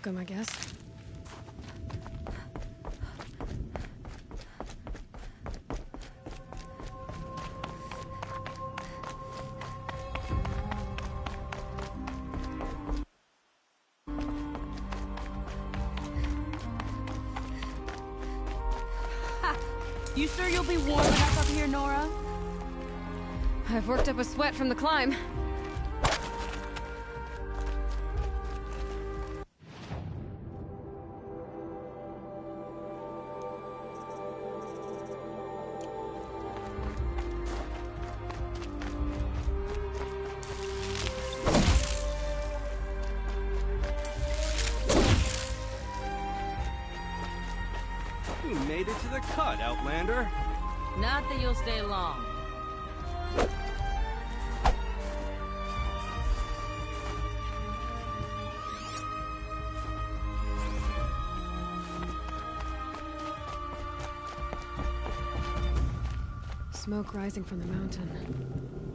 welcome, I guess. You sure you'll be warm enough up here, Nora? I've worked up a sweat from the climb. You made it to the cut, Outlander. Not that you'll stay long. Smoke rising from the mountain.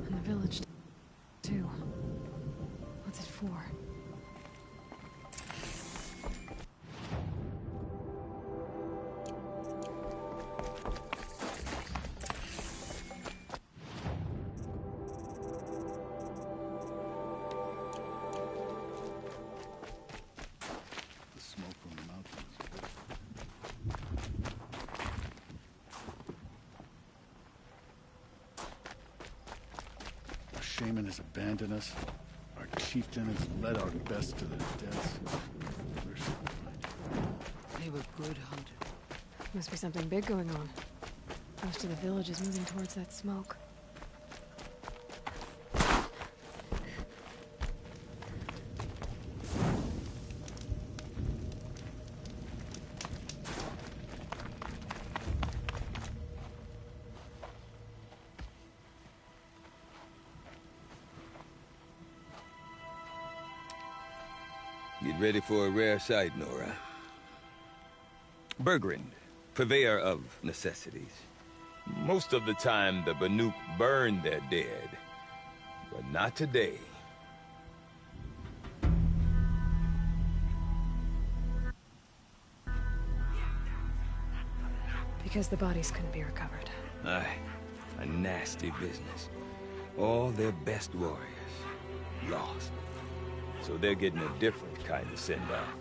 And the village, too. What's it for? Shaman has abandoned us. Our chieftain has led our best to their deaths. Where shall we find him? They were good hunters. Must be something big going on. Most of the village is moving towards that smoke. Get ready for a rare sight, Nora. Bergrand, purveyor of necessities. Most of the time, the Banuk burn their dead. But not today. Because the bodies couldn't be recovered. Aye, a nasty business. All their best warriors lost. So they're getting a different kind of send-off.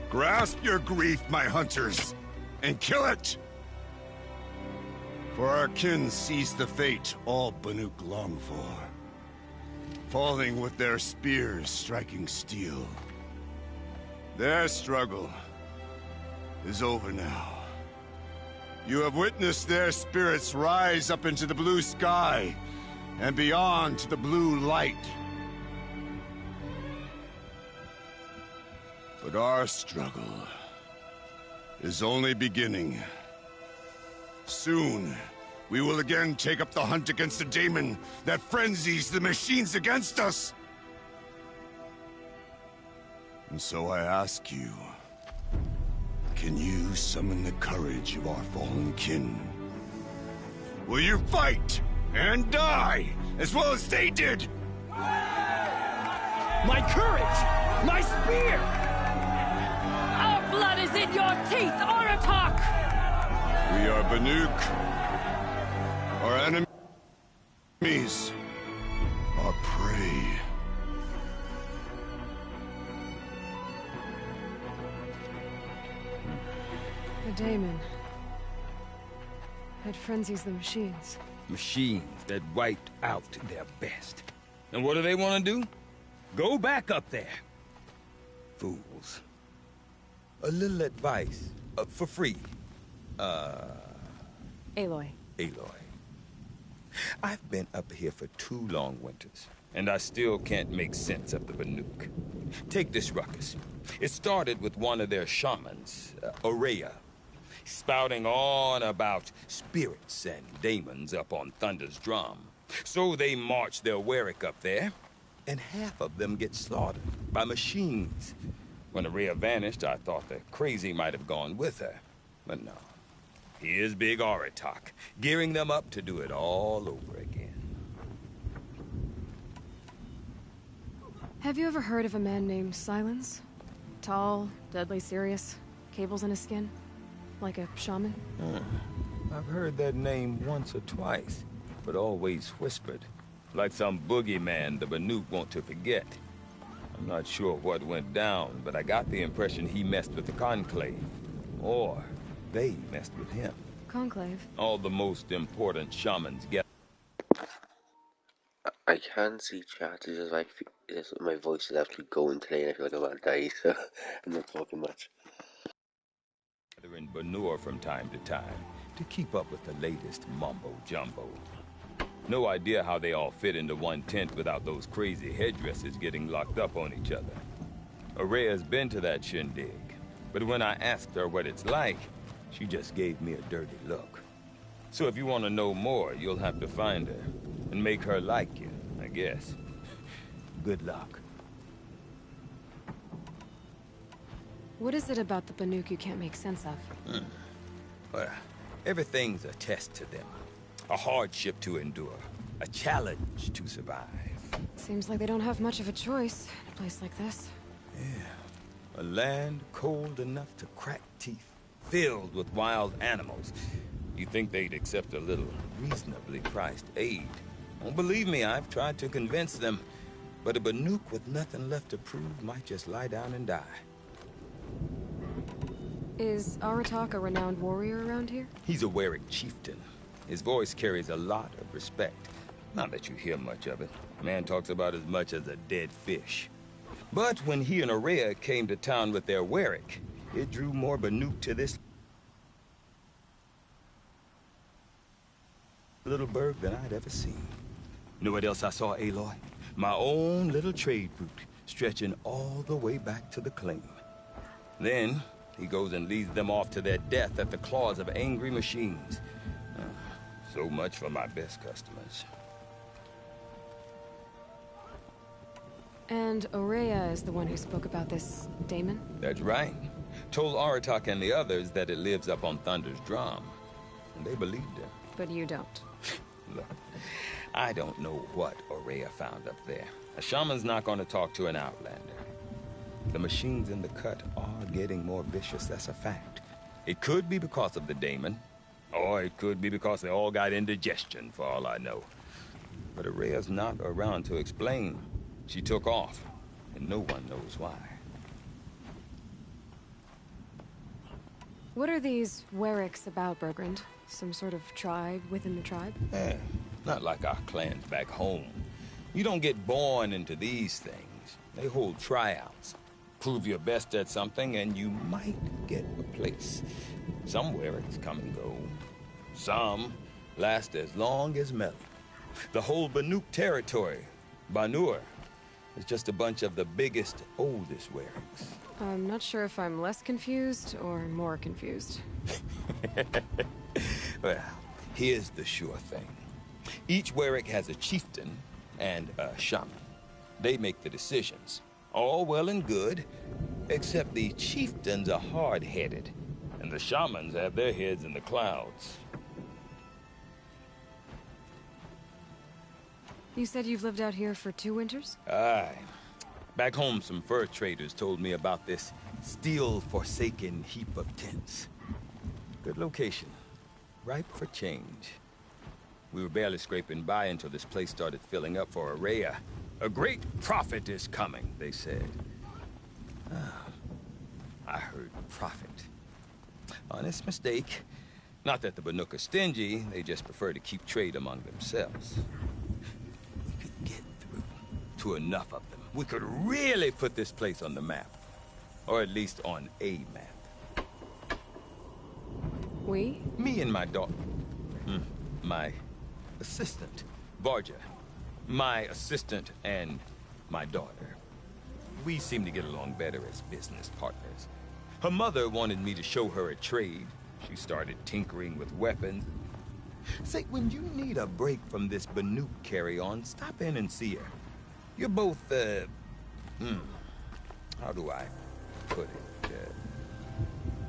Grasp your grief, my hunters, and kill it! For our kin sees the fate all Banuk long for. Falling with their spears striking steel. Their struggle is over now. You have witnessed their spirits rise up into the blue sky, and beyond to the blue light. But our struggle is only beginning. Soon, we will again take up the hunt against the daemon that frenzies the machines against us. And so I ask you, can you summon the courage of our fallen kin? Will you fight and die as well as they did? My courage! My spear! Our blood is in your teeth, Aratak! We are Banuk. Our enemies are prey. The daemon. It frenzies the machines. Machines that wiped out their best. And what do they want to do? Go back up there. Fools. A little advice, for free. Aloy. Aloy. I've been up here for 2 long winters, and I still can't make sense of the Banuk. Take this ruckus. It started with one of their shamans, Aurea, spouting on about spirits and daemons up on Thunder's drum. So they march their Warwick up there, and half of them get slaughtered by machines. When Aurea vanished, I thought the crazy might have gone with her. But no. Here's Big Aratak, gearing them up to do it all over again. Have you ever heard of a man named Silence? Tall, deadly serious, cables in his skin? Like a shaman? I've heard that name once or twice, but always whispered. Like some boogeyman the Banuk want to forget. I'm not sure what went down, but I got the impression he messed with the Conclave. Or they messed with him. Conclave? All the most important shamans get. I can see chat. It's just like my voice is actually going today, and I feel like I'm about to die, so I'm not talking much. They're in Banur from time to time to keep up with the latest mumbo-jumbo. No idea how they all fit into one tent without those crazy headdresses getting locked up on each other. Aurea's been to that shindig, but when I asked her what it's like, she just gave me a dirty look. So if you want to know more, you'll have to find her and make her like you, I guess. Good luck. What is it about the Banuk you can't make sense of? Well, everything's a test to them. A hardship to endure. A challenge to survive. Seems like they don't have much of a choice in a place like this. Yeah. A land cold enough to crack teeth. Filled with wild animals. You'd think they'd accept a little reasonably priced aid. Don't believe me, I've tried to convince them. But a Banuk with nothing left to prove might just lie down and die. Is Aratak a renowned warrior around here? He's a Warwick chieftain. His voice carries a lot of respect. Not that you hear much of it. Man talks about as much as a dead fish. But when he and Aurea came to town with their Warwick, it drew more Banuk to this little burg than I'd ever seen. You know what else I saw, Aloy? My own little trade route, stretching all the way back to the claim. Then, he goes and leads them off to their death at the claws of angry machines. So much for my best customers. And Aurea is the one who spoke about this daemon? That's right. Told Aratak and the others that it lives up on Thunder's drum. And they believed her. But you don't. Look, I don't know what Aurea found up there. A shaman's not going to talk to an outlander. The machines in the cut are getting more vicious, that's a fact. It could be because of the daemon, or it could be because they all got indigestion, for all I know. But Aurea's not around to explain. She took off, and no one knows why. What are these Warwicks about, Bergrand? Some sort of tribe within the tribe? Not like our clans back home. You don't get born into these things. They hold tryouts. Prove your best at something, and you might get a place. Some Warwicks come and go. Some last as long as metal. The whole Banuk territory, Banur, is just a bunch of the biggest, oldest Warwicks. I'm not sure if I'm less confused or more confused. Well, here's the sure thing. Each Warwick has a chieftain and a shaman. They make the decisions. All well and good, except the chieftains are hard-headed, and the shamans have their heads in the clouds. You said you've lived out here for 2 winters? Aye. Back home, some fur traders told me about this steel-forsaken heap of tents. Good location. Ripe for change. We were barely scraping by until this place started filling up for Araya. A great prophet is coming, they said. I heard prophet. Honest mistake. Not that the Banuk are stingy, they just prefer to keep trade among themselves. We could get through to enough of them. We could really put this place on the map. Or at least on a map. We? Me and my daughter. My assistant, Varja. My assistant and my daughter. We seem to get along better as business partners. Her mother wanted me to show her a trade. She started tinkering with weapons. Say, when you need a break from this Banuk carry-on, stop in and see her. You're both, how do I put it?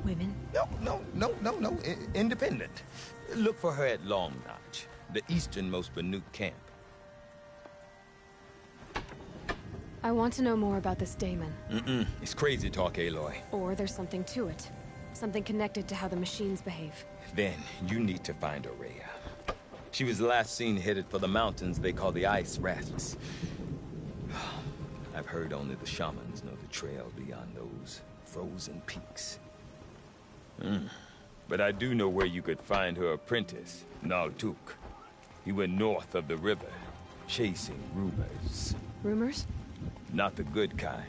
Women? No. Independent. Look for her at Long Notch, the easternmost Banuk camp. I want to know more about this Damon. It's crazy talk, Aloy. Or there's something to it. Something connected to how the machines behave. Then you need to find Araya. She was last seen headed for the mountains they call the Ice Rasps. I've heard only the shamans know the trail beyond those frozen peaks. But I do know where you could find her apprentice, Naltuk. He went north of the river, chasing rumors. Rumors? Not the good kind.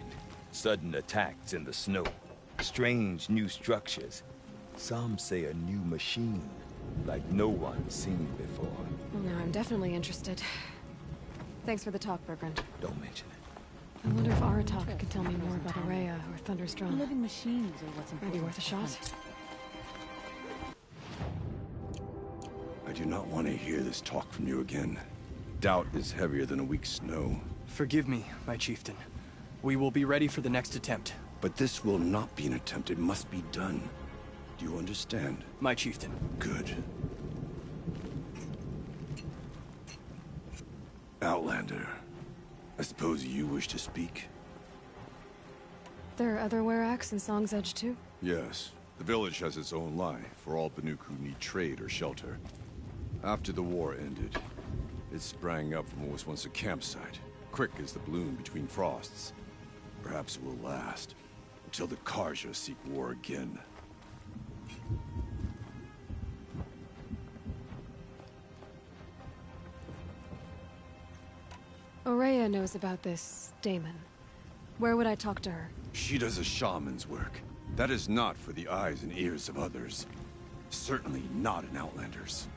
Sudden attacks in the snow. Strange new structures. Some say a new machine, like no one's seen before. Well, now I'm definitely interested. Thanks for the talk, Bergrand. Don't mention it. I wonder if Aratak could tell me more about Araya or Thunderstrom. Living machines are what's important. Maybe worth a shot. I do not want to hear this talk from you again. Doubt is heavier than a week's snow. Forgive me, my chieftain. We will be ready for the next attempt. But this will not be an attempt. It must be done. Do you understand? My chieftain. Good. Outlander, I suppose you wish to speak? There are other Weraks in Song's Edge too? Yes. The village has its own life for all Banuk who need trade or shelter. After the war ended, it sprang up from what was once a campsite, quick as the bloom between frosts. Perhaps it will last, until the Karja seek war again. Araya knows about this Damon. Where would I talk to her? She does a shaman's work. That is not for the eyes and ears of others. Certainly not an Outlander's.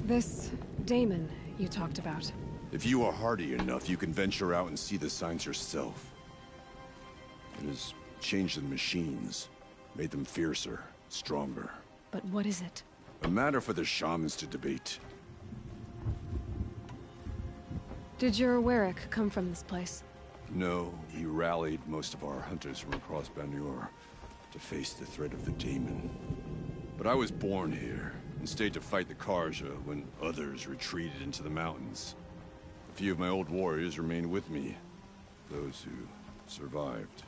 This Damon you talked about. If you are hardy enough, you can venture out and see the signs yourself. It has changed the machines, made them fiercer, stronger. But what is it? A matter for the shamans to debate. Did your Warwick come from this place? No, we rallied most of our hunters from across Banur to face the threat of the demon. But I was born here, and stayed to fight the Karja when others retreated into the mountains. A few of my old warriors remained with me, those who survived.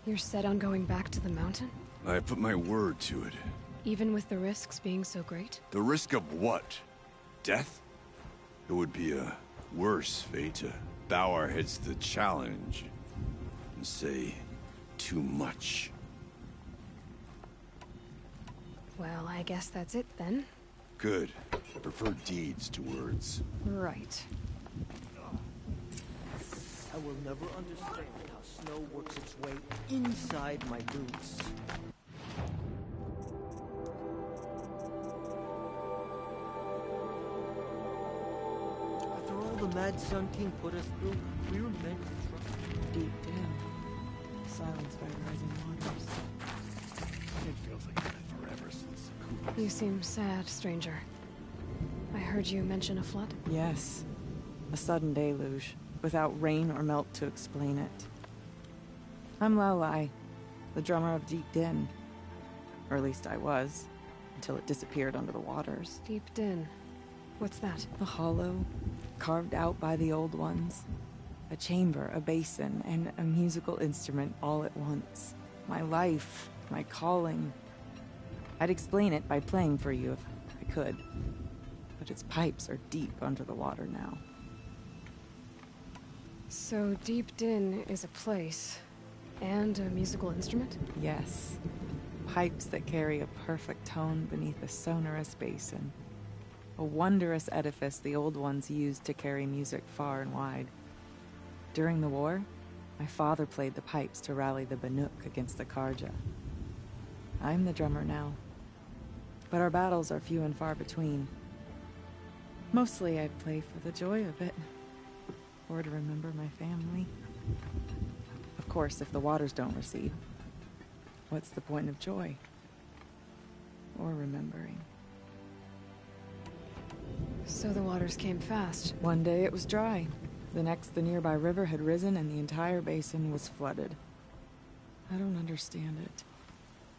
You're set on going back to the mountain? I have put my word to it. Even with the risks being so great? The risk of what? Death? It would be a worse fate to bow our heads to the challenge and say too much. Well, I guess that's it then. Good. I prefer deeds to words. Right. I will never understand how snow works its way inside my boots. After what Sun King put us through, we were meant to trust. Deep in, silenced by rising waters. It feels like it's been forever since Cooper. You seem sad, stranger. I heard you mention a flood? Yes. A sudden deluge, without rain or melt to explain it. I'm Lelai, the drummer of Deep Din. Or at least I was, until it disappeared under the waters. Deep Din. What's that? A hollow, carved out by the old ones. A chamber, a basin, and a musical instrument all at once. My life, my calling. I'd explain it by playing for you if I could. But its pipes are deep under the water now. So Deep Din is a place, and a musical instrument? Yes. Pipes that carry a perfect tone beneath a sonorous basin. A wondrous edifice the old ones used to carry music far and wide. During the war, my father played the pipes to rally the Banuk against the Karja. I'm the drummer now. But our battles are few and far between. Mostly I play for the joy of it. Or to remember my family. Of course, if the waters don't recede, what's the point of joy? Or remembering? So the waters came fast. One day it was dry. The next, the nearby river had risen and the entire basin was flooded. I don't understand it.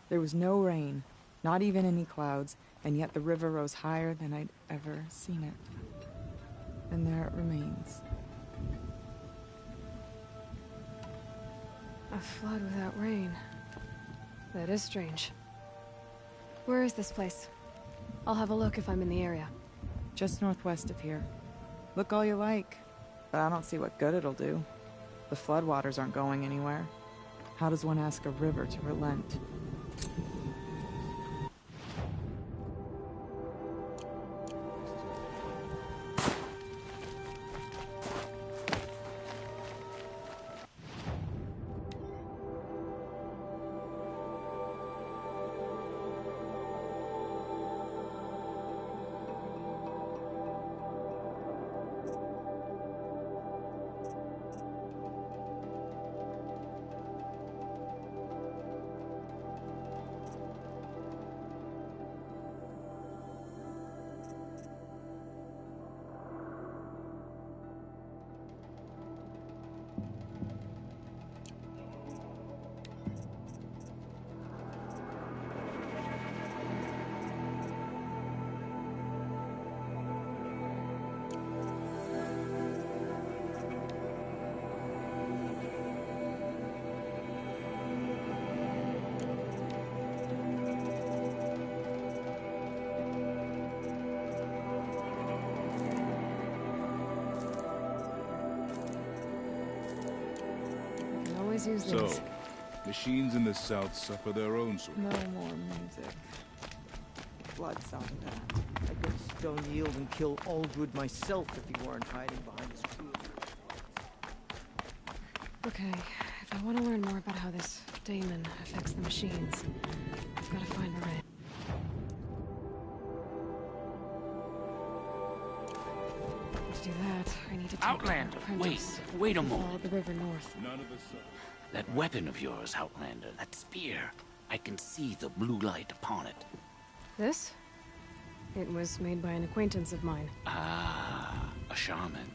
There was no rain, not even any clouds, and yet the river rose higher than I'd ever seen it. And there it remains. A flood without rain. That is strange. Where is this place? I'll have a look if I'm in the area. Just northwest of here. Look all you like, but I don't see what good it'll do. The floodwaters aren't going anywhere. How does one ask a river to relent? Use So, these. machines in the south suffer their own sort. No more music. Blood sound bad. I could stone yield and kill Aldwood myself if he weren't hiding behind his shield. Okay, if I want to learn more about how this daemon affects the machines, I've got to find a way. To do that, I need to take Outlander, an apprentice. wait a and moment. Follow the river north. None of the south. That weapon of yours, Outlander, that spear, I can see the blue light upon it. This? It was made by an acquaintance of mine. Ah, a shaman.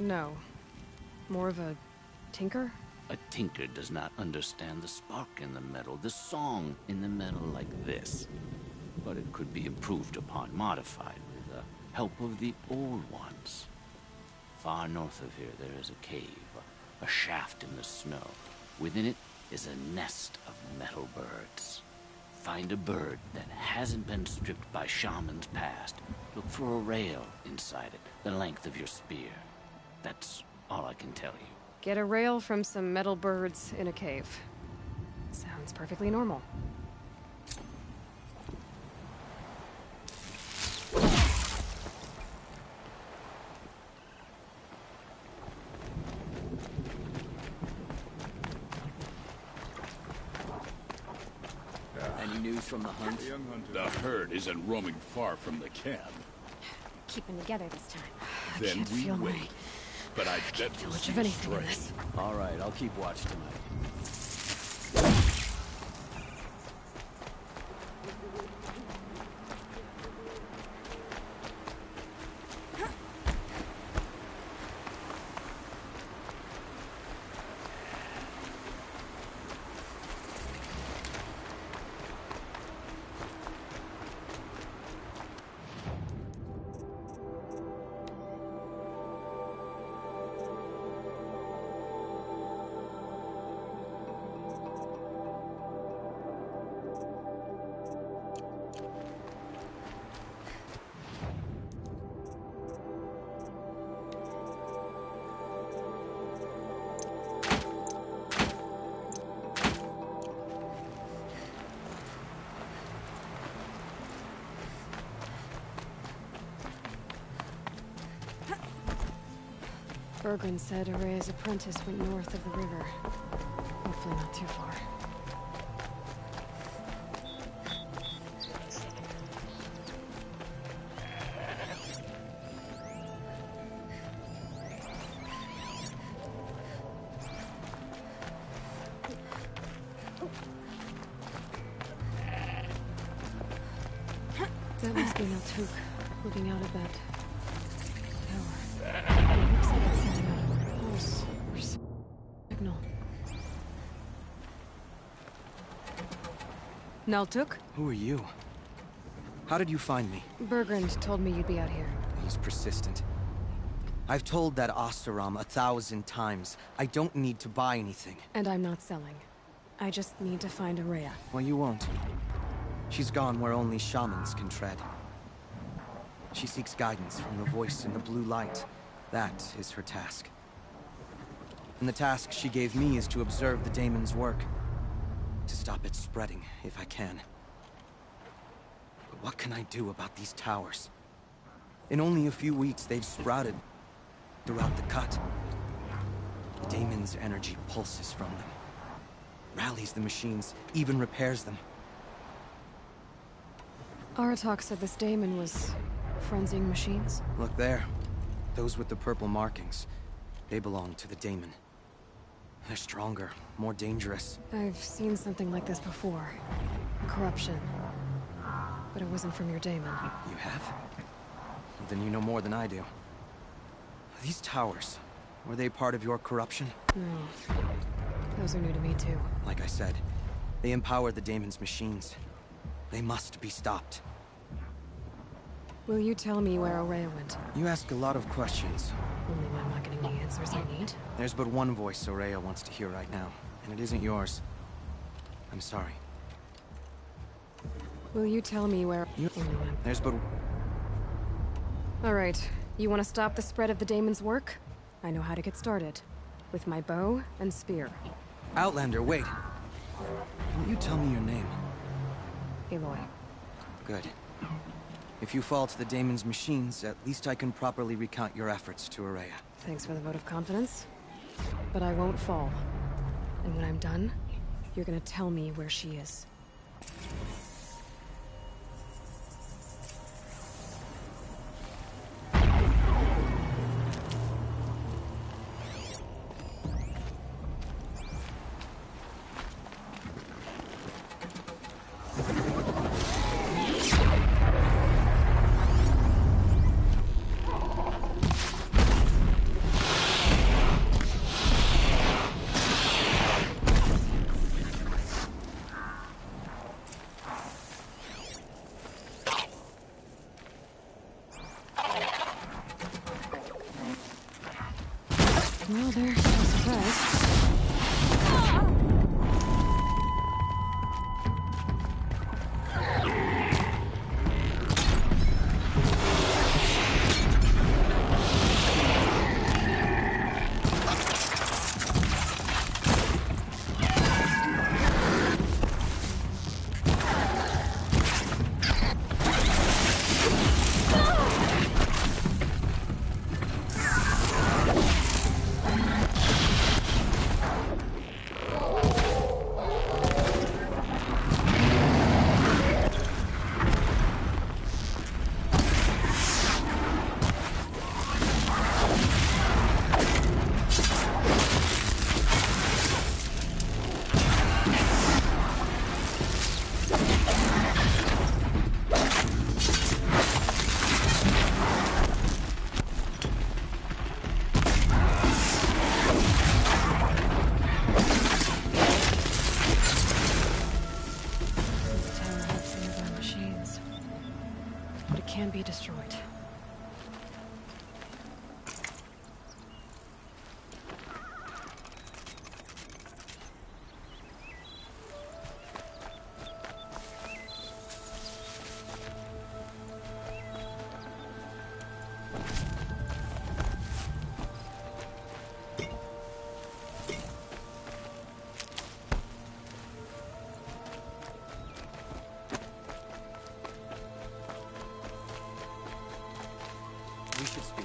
No. More of a tinker? A tinker does not understand the spark in the metal, the song in the metal like this. But it could be improved upon, modified, with the help of the old ones. Far north of here there is a cave, a shaft in the snow. Within it is a nest of metal birds. Find a bird that hasn't been stripped by shamans past. Look for a rail inside it, the length of your spear. That's all I can tell you. Get a rail from some metal birds in a cave. Sounds perfectly normal. Any news from the hunt? The herd isn't roaming far from the camp. Keeping together this time. Then can't we feel wait. But I bet feel we'll much see of you anything in straight. this. All right, I'll keep watch tonight. Bergren said Araya's apprentice went north of the river. Hopefully not too far. That must be Naltuk, looking out at that tower. It looks like it's sending out a pulse or signal. Naltuk? Who are you? How did you find me? Bergren told me you'd be out here. He's persistent. I've told that Oseram 1,000 times. I don't need to buy anything. And I'm not selling. I just need to find Araya. Well, you won't. She's gone where only shamans can tread. She seeks guidance from the voice in the blue light. That is her task. And the task she gave me is to observe the daemon's work. To stop it spreading, if I can. But what can I do about these towers? In only a few weeks, they've sprouted throughout the cut. The daemon's energy pulses from them. Rallies the machines, even repairs them. Aratak said this daemon was frenzying machines. Look there. Those with the purple markings. They belong to the daemon. They're stronger, more dangerous. I've seen something like this before. Corruption. But it wasn't from your daemon. You have? Then you know more than I do. These towers, were they part of your corruption? No. Those are new to me too. Like I said, they empower the daemon's machines. They must be stopped. Will you tell me where Araya went? You ask a lot of questions. Only when I'm not getting the answers I need. There's but one voice Araya wants to hear right now, and it isn't yours. I'm sorry. Will you tell me where... Only when... There's but... Alright. You want to stop the spread of the daemon's work? I know how to get started. With my bow and spear. Outlander, wait. Will you tell me your name? Aloy. Good. If you fall to the daemon's machines, at least I can properly recount your efforts to Araya. Thanks for the vote of confidence. But I won't fall. And when I'm done, you're gonna tell me where she is. destroyed. We should speak.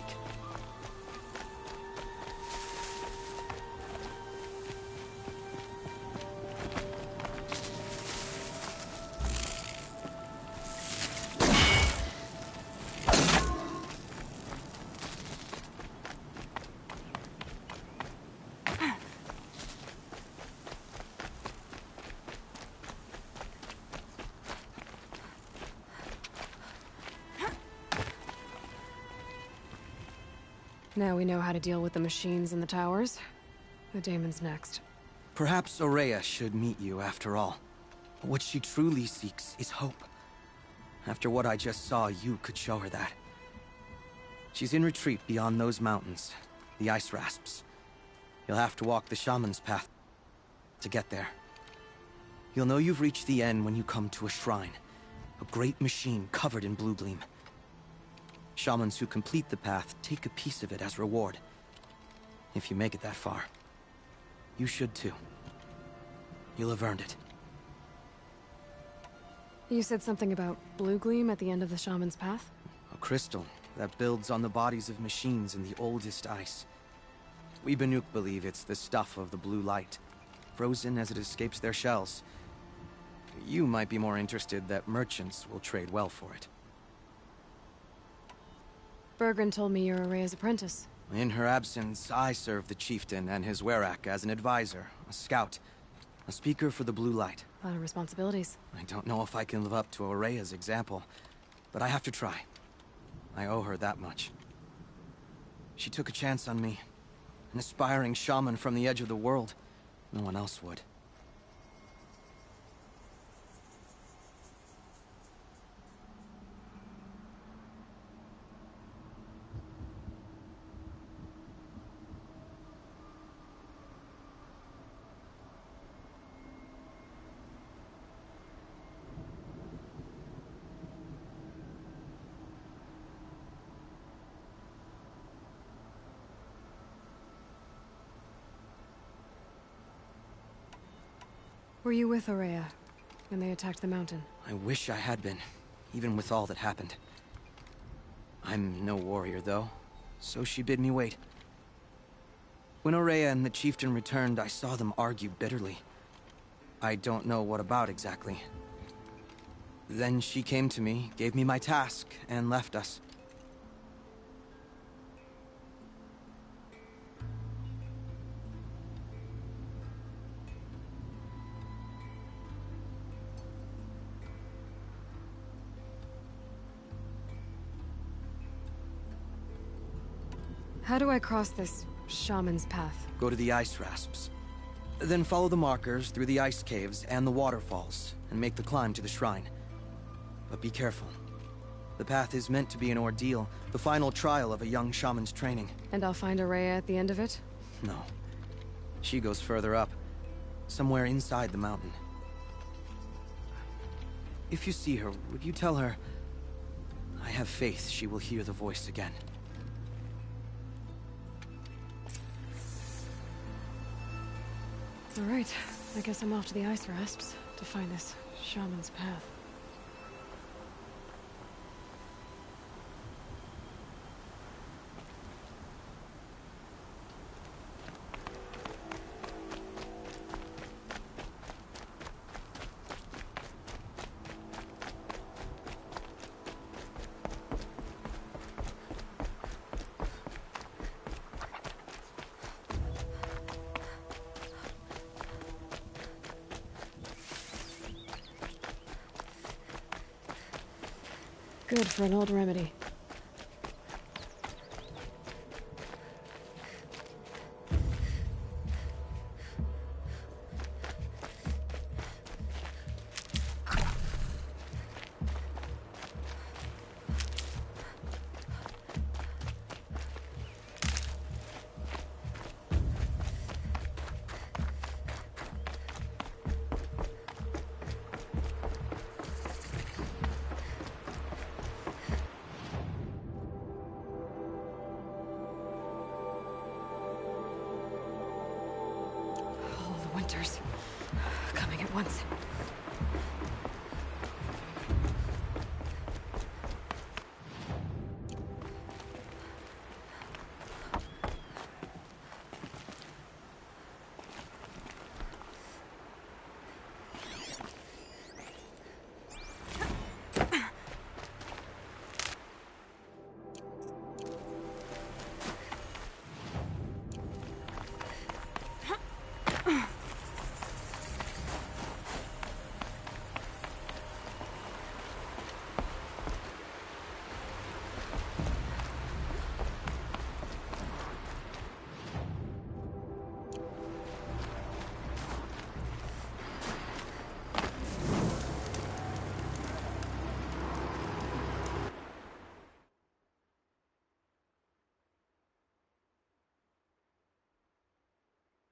Now we know how to deal with the machines in the towers. The Daemon's next. Perhaps Aurea should meet you after all. What she truly seeks is hope. After what I just saw, you could show her that. She's in retreat beyond those mountains, the ice rasps. You'll have to walk the shaman's path to get there. You'll know you've reached the end when you come to a shrine, a great machine covered in blue gleam. Shamans who complete the path take a piece of it as reward. If you make it that far, you should too. You'll have earned it. You said something about blue gleam at the end of the shaman's path? A crystal that builds on the bodies of machines in the oldest ice. We Banuk believe it's the stuff of the blue light, frozen as it escapes their shells. You might be more interested that merchants will trade well for it. Bergren told me you're Aurea's apprentice. In her absence, I serve the chieftain and his werak as an advisor, a scout, a speaker for the blue light. A lot of responsibilities. I don't know if I can live up to Aurea's example, but I have to try. I owe her that much. She took a chance on me, an aspiring shaman from the edge of the world. No one else would. Were you with Aurea when they attacked the mountain? I wish I had been, even with all that happened. I'm no warrior, though, so she bid me wait. When Aurea and the chieftain returned, I saw them argue bitterly. I don't know what about exactly. Then she came to me, gave me my task, and left us. How do I cross this shaman's path? Go to the ice rasps. Then follow the markers through the ice caves and the waterfalls, and make the climb to the shrine. But be careful. The path is meant to be an ordeal, the final trial of a young shaman's training. And I'll find Aurea at the end of it? No. She goes further up, somewhere inside the mountain. If you see her, would you tell her, I have faith she will hear the voice again. All right, I guess I'm off to the ice rasps to find this shaman's path. Good for an old remedy. once.